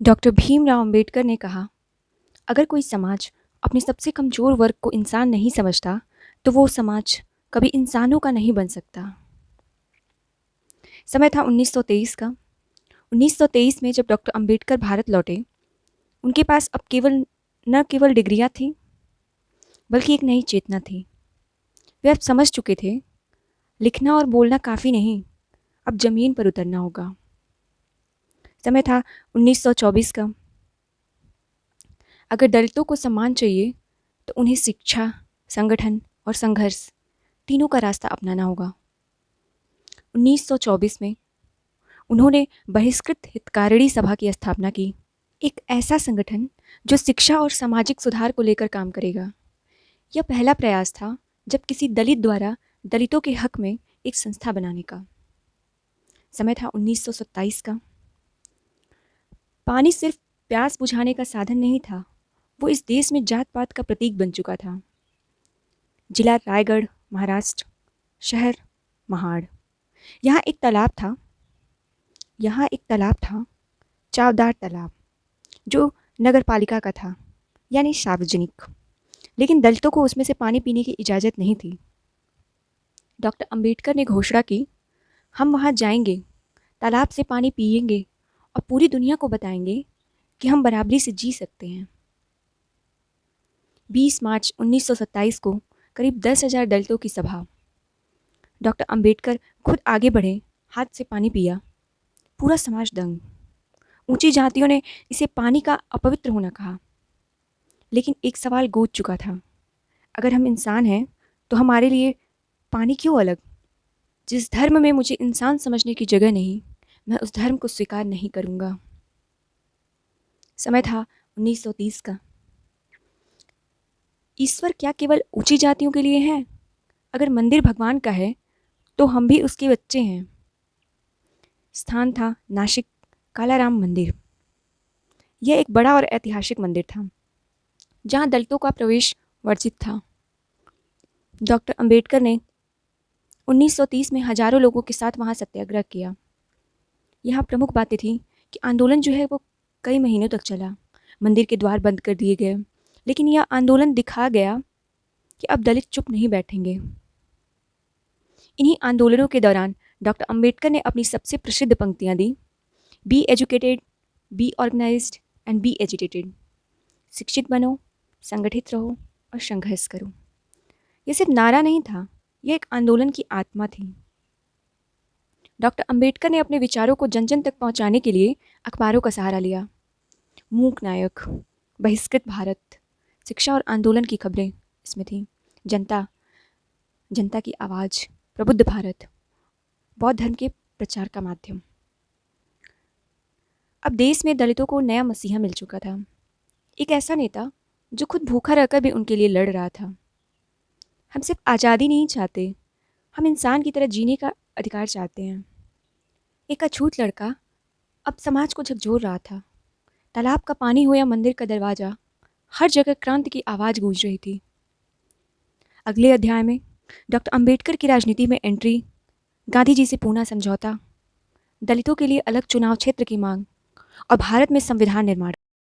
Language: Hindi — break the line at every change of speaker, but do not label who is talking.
डॉक्टर भीमराव अंबेडकर ने कहा, अगर कोई समाज अपने सबसे कमज़ोर वर्ग को इंसान नहीं समझता, तो वो समाज कभी इंसानों का नहीं बन सकता। समय था 1923 का। 1923 में जब डॉक्टर अंबेडकर भारत लौटे, उनके पास अब न केवल डिग्रियां थीं, बल्कि एक नई चेतना थी। वे अब समझ चुके थे, लिखना और बोलना काफ़ी नहीं, अब ज़मीन पर उतरना होगा। समय था 1924 का। अगर दलितों को सम्मान चाहिए, तो उन्हें शिक्षा, संगठन और संघर्ष तीनों का रास्ता अपनाना होगा। 1924 में उन्होंने बहिष्कृत हितकारिणी सभा की स्थापना की, एक ऐसा संगठन जो शिक्षा और सामाजिक सुधार को लेकर काम करेगा। यह पहला प्रयास था जब किसी दलित द्वारा दलितों के हक में एक संस्था बनाने का। समय था 1927 का। पानी सिर्फ प्यास बुझाने का साधन नहीं था, वो इस देश में जात पात का प्रतीक बन चुका था। जिला रायगढ़, महाराष्ट्र, शहर महाड़। यहाँ एक तालाब था, चावदार तालाब, जो नगर पालिका का था, यानी सार्वजनिक। लेकिन दलितों को उसमें से पानी पीने की इजाज़त नहीं थी। डॉक्टर अंबेडकर ने घोषणा की, हम वहाँ जाएंगे, तालाब से पानी पिएंगे और पूरी दुनिया को बताएंगे कि हम बराबरी से जी सकते हैं। 20 मार्च 1927 को करीब 10,000 दलितों की सभा। डॉक्टर अंबेडकर खुद आगे बढ़े, हाथ से पानी पिया। पूरा समाज दंग। ऊंची जातियों ने इसे पानी का अपवित्र होना कहा। लेकिन एक सवाल गूंज चुका था, अगर हम इंसान हैं तो हमारे लिए पानी क्यों अलग? जिस धर्म में मुझे इंसान समझने की जगह नहीं, मैं उस धर्म को स्वीकार नहीं करूँगा। समय था 1930 का। ईश्वर क्या केवल ऊंची जातियों के लिए है? अगर मंदिर भगवान का है, तो हम भी उसके बच्चे हैं। स्थान था नासिक कालाराम मंदिर। यह एक बड़ा और ऐतिहासिक मंदिर था, जहाँ दलितों का प्रवेश वर्जित था। डॉक्टर अंबेडकर ने 1930 में हजारों लोगों के साथ वहाँ सत्याग्रह किया। यहाँ प्रमुख बातें थीं कि आंदोलन जो है वो कई महीनों तक चला। मंदिर के द्वार बंद कर दिए गए, लेकिन यह आंदोलन दिखा गया कि अब दलित चुप नहीं बैठेंगे। इन्हीं आंदोलनों के दौरान डॉक्टर अंबेडकर ने अपनी सबसे प्रसिद्ध पंक्तियाँ दी, be educated, be organised and be agitated. शिक्षित बनो, संगठित रहो और संघर्ष करो। यह सिर्फ नारा नहीं था, यह एक आंदोलन की आत्मा थी। डॉक्टर अंबेडकर ने अपने विचारों को जन जन तक पहुंचाने के लिए अखबारों का सहारा लिया। मूक नायक, बहिष्कृत भारत, शिक्षा और आंदोलन की खबरें इसमें थीं। जनता की आवाज़, प्रबुद्ध भारत, बौद्ध धर्म के प्रचार का माध्यम। अब देश में दलितों को नया मसीहा मिल चुका था, एक ऐसा नेता जो खुद भूखा रहकर भी उनके लिए लड़ रहा था। हम सिर्फ आज़ादी नहीं चाहते, हम इंसान की तरह जीने का अधिकार चाहते हैं। एक अछूत लड़का अब समाज को झकझोर रहा था। तालाब का पानी हो या मंदिर का दरवाज़ा, हर जगह क्रांति की आवाज़ गूंज रही थी। अगले अध्याय में डॉक्टर अंबेडकर की राजनीति में एंट्री, गांधी जी से पूना समझौता, दलितों के लिए अलग चुनाव क्षेत्र की मांग और भारत में संविधान निर्माण।